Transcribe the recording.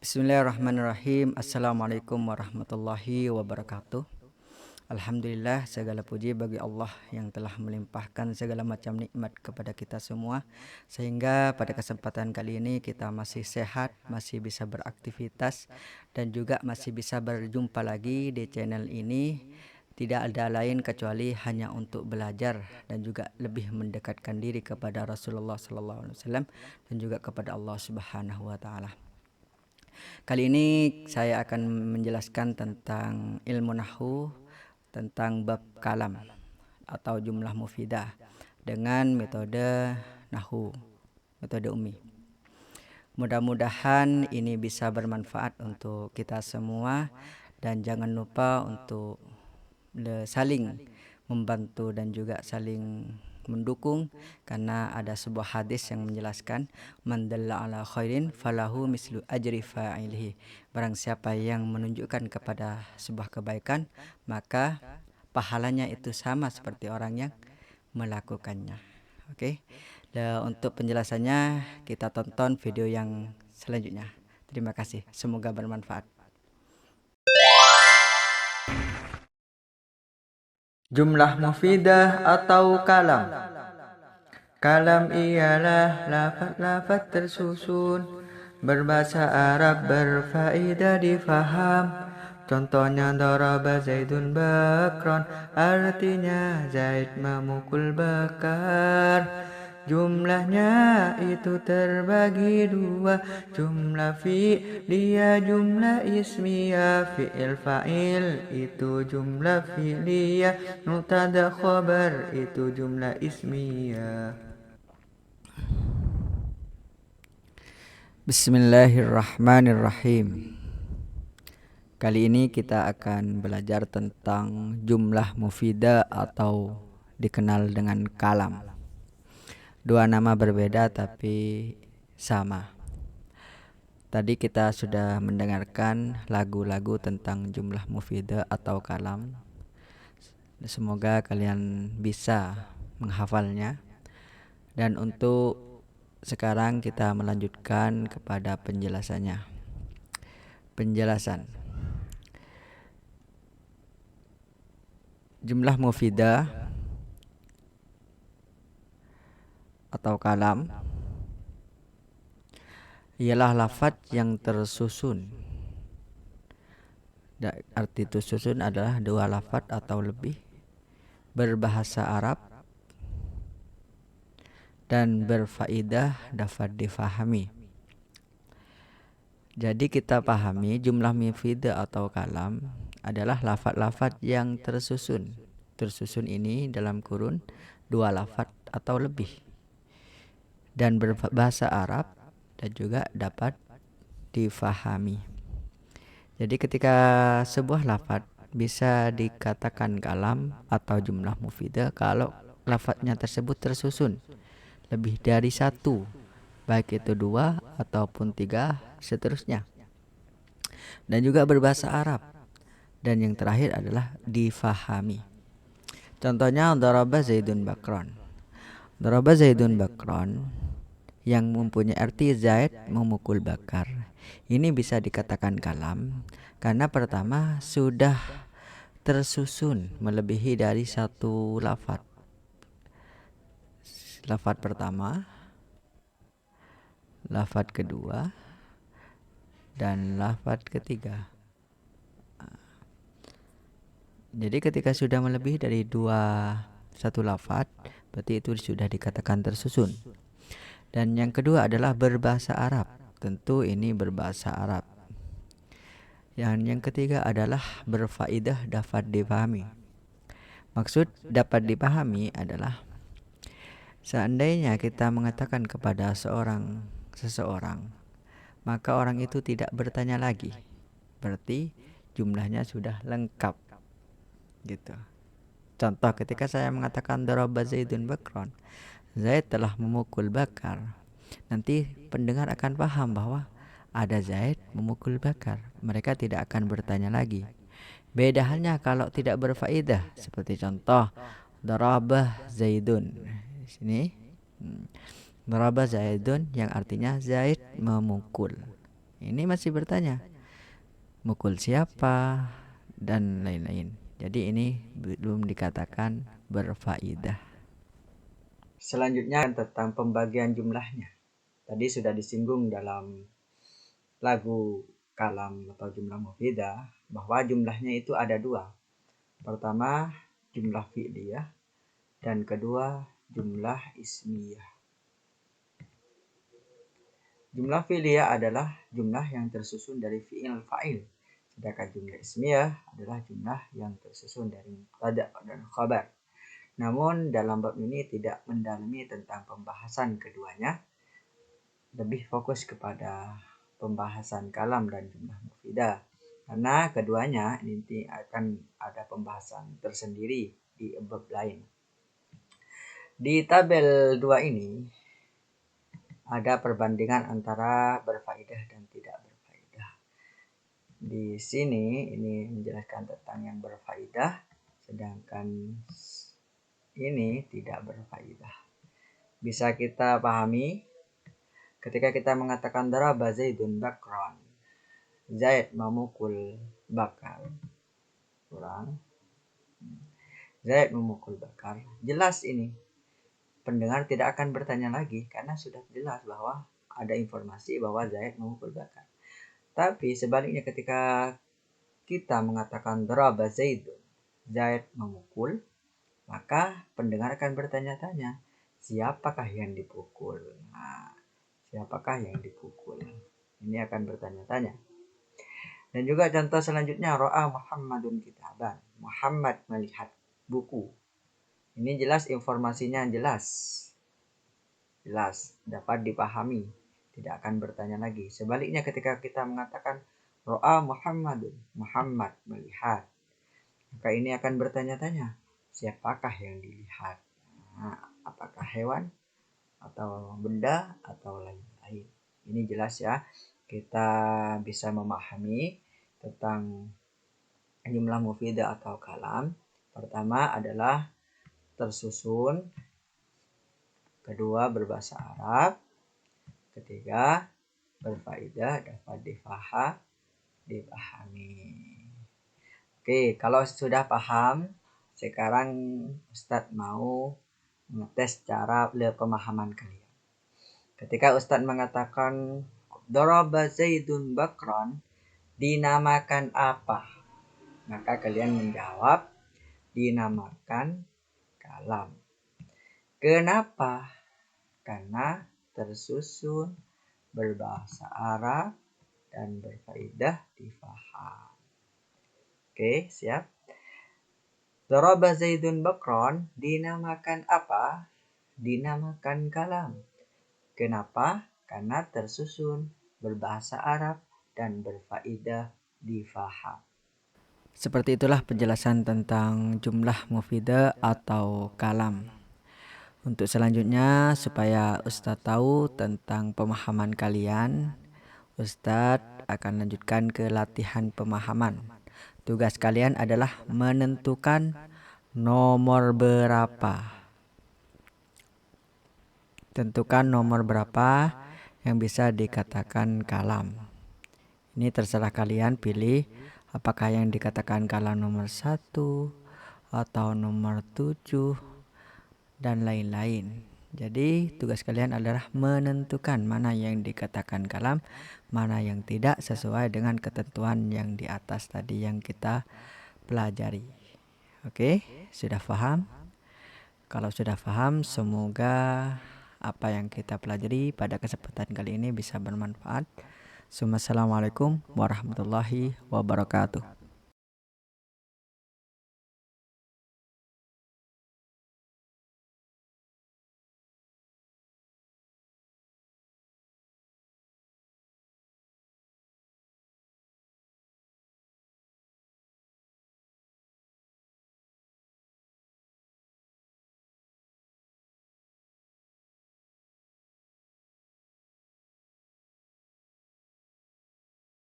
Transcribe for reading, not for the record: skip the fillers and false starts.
Bismillahirrahmanirrahim. Assalamualaikum warahmatullahi wabarakatuh. Alhamdulillah, segala puji bagi Allah yang telah melimpahkan segala macam nikmat kepada kita semua, sehingga pada kesempatan kali ini kita masih sehat, masih bisa beraktivitas, dan juga masih bisa berjumpa lagi di channel ini. Tidak ada lain kecuali hanya untuk belajar dan juga lebih mendekatkan diri kepada Rasulullah SAW dan juga kepada Allah Subhanahu wa Ta'ala. Kali ini saya akan menjelaskan tentang ilmu nahwu, tentang bab kalam atau jumlah mufidah dengan metode nahwu, metode umi. Mudah-mudahan ini bisa bermanfaat untuk kita semua, dan jangan lupa untuk saling membantu dan juga saling mendukung, karena ada sebuah hadis yang menjelaskan man dalla ala khairin falahu mislu ajri fa'ilihi. Barang siapa yang menunjukkan kepada sebuah kebaikan, maka pahalanya itu sama seperti orang yang melakukannya. Oke. Untuk penjelasannya kita tonton video yang selanjutnya. Terima kasih. Semoga bermanfaat. Jumlah mufidah atau kalam. Kalam ialah lafaz-lafaz tersusun berbahasa Arab berfaedah difaham. Contohnya daraba Zaidun bakron, artinya Zaid memukul bakar. Jumlahnya itu terbagi dua, jumlah fi'liyah, jumlah ismiyah. Fi'il fa'il itu jumlah fi'liyah, mubtada khabar itu jumlah ismiyah. Bismillahirrahmanirrahim. Kali ini kita akan belajar tentang jumlah mufidah atau dikenal dengan kalam. Dua nama berbeda tapi sama. Tadi kita sudah mendengarkan lagu-lagu tentang jumlah mufidah atau kalam. Semoga kalian bisa menghafalnya. Dan untuk sekarang kita melanjutkan kepada penjelasannya. Penjelasan. Jumlah mufidah atau kalam ialah lafaz yang tersusun. Arti tersusun adalah dua lafaz atau lebih berbahasa Arab dan berfaedah dapat difahami. Jadi kita pahami jumlah mufidah atau kalam adalah lafaz-lafaz yang tersusun. Tersusun ini dalam kurun dua lafaz atau lebih dan berbahasa Arab dan juga dapat difahami. Jadi ketika sebuah lafaz bisa dikatakan kalam atau jumlah mufidah kalau lafaznya tersebut tersusun lebih dari satu, baik itu dua ataupun tiga, seterusnya, dan juga berbahasa Arab, dan yang terakhir adalah difahami. Contohnya daraba Zaidun bakron. Daraba Zaidun bakron yang mempunyai arti Zaid memukul bakar. Ini bisa dikatakan kalam karena pertama sudah tersusun melebihi dari satu lafaz. Lafaz pertama, lafaz kedua, dan lafaz ketiga. Jadi ketika sudah melebihi dari satu lafaz, berarti itu sudah dikatakan tersusun. Dan yang kedua adalah berbahasa Arab. Tentu ini berbahasa Arab. Yang ketiga adalah berfaedah dapat dipahami. Maksud dapat dipahami adalah seandainya kita mengatakan kepada seseorang, maka orang itu tidak bertanya lagi. Berarti jumlahnya sudah lengkap. Gitu. Contoh ketika saya mengatakan daraba Zaidun bakron, Zaid telah memukul bakar. Nanti pendengar akan paham bahwa ada Zaid memukul bakar. Mereka tidak akan bertanya lagi. Beda halnya kalau tidak berfaedah, seperti contoh daraba Zaidun. Di sini daraba Zaidun yang artinya Zaid memukul. Ini masih bertanya, mukul siapa dan lain-lain. Jadi ini belum dikatakan berfaedah. Selanjutnya tentang pembagian jumlahnya. Tadi sudah disinggung dalam lagu kalam atau jumlah mufidah bahwa jumlahnya itu ada dua. Pertama jumlah fi'liyah dan kedua jumlah ismiyah. Jumlah fi'liyah adalah jumlah yang tersusun dari fi'il fa'il. Sedangkan jumlah ismiyah adalah jumlah yang tersusun dari mubtada dan khabar. Namun dalam bab ini tidak mendalami tentang pembahasan keduanya, lebih fokus kepada pembahasan kalam dan jumlah mufidah. Karena keduanya nanti akan ada pembahasan tersendiri di bab lain. Di tabel 2 ini ada perbandingan antara berfaedah dan tidak berfaedah. Di sini ini menjelaskan tentang yang berfaedah, sedangkan ini tidak berfaedah. Bisa kita pahami ketika kita mengatakan daraba Zaidun Bakran. Zaid memukul Bakar. Kurang. Zaid memukul Bakar. Jelas ini. Pendengar tidak akan bertanya lagi karena sudah jelas bahwa ada informasi bahwa Zaid memukul Bakar. Tapi sebaliknya ketika kita mengatakan daraba Zaidun, Zaid memukul, maka pendengar akan bertanya-tanya, siapakah yang dipukul? Nah, siapakah yang dipukul? Ini akan bertanya-tanya. Dan juga contoh selanjutnya, ro'a Muhammadun kitaban. Muhammad melihat buku. Ini jelas informasinya jelas. Jelas, dapat dipahami. Tidak akan bertanya lagi. Sebaliknya ketika kita mengatakan ro'a Muhammadun, Muhammad melihat, maka ini akan bertanya-tanya, siapakah yang dilihat? Nah, apakah hewan atau benda atau lain-lain? Ini jelas ya. Kita bisa memahami tentang jumlah mufidah atau kalam. Pertama adalah tersusun, kedua berbahasa Arab, ketiga berfaedah, dapat dipahami. Oke, kalau sudah paham, sekarang Ustadz mau mengetes cara pemahaman kalian. Ketika Ustadz mengatakan daraba Zaidun Bakran, dinamakan apa? Maka kalian menjawab dinamakan kalam. Kenapa? Karena tersusun, berbahasa Arab, dan berfaedah difaham. Oke, siap? Daraba Zaidun Bakran dinamakan apa? Dinamakan kalam. Kenapa? Karena tersusun, berbahasa Arab, dan berfaedah difaham. Seperti itulah penjelasan tentang jumlah mufidah atau kalam. Untuk selanjutnya, supaya Ustadz tahu tentang pemahaman kalian, Ustadz akan lanjutkan ke latihan pemahaman. Tugas kalian adalah menentukan nomor berapa. Tentukan nomor berapa yang bisa dikatakan kalam. Ini terserah kalian pilih apakah yang dikatakan kalam nomor 1 atau nomor 7 dan lain-lain. Jadi tugas kalian adalah menentukan mana yang dikatakan kalam, mana yang tidak, sesuai dengan ketentuan yang di atas tadi yang kita pelajari. Oke, sudah paham? Kalau sudah paham, semoga apa yang kita pelajari pada kesempatan kali ini bisa bermanfaat. Assalamualaikum warahmatullahi wabarakatuh.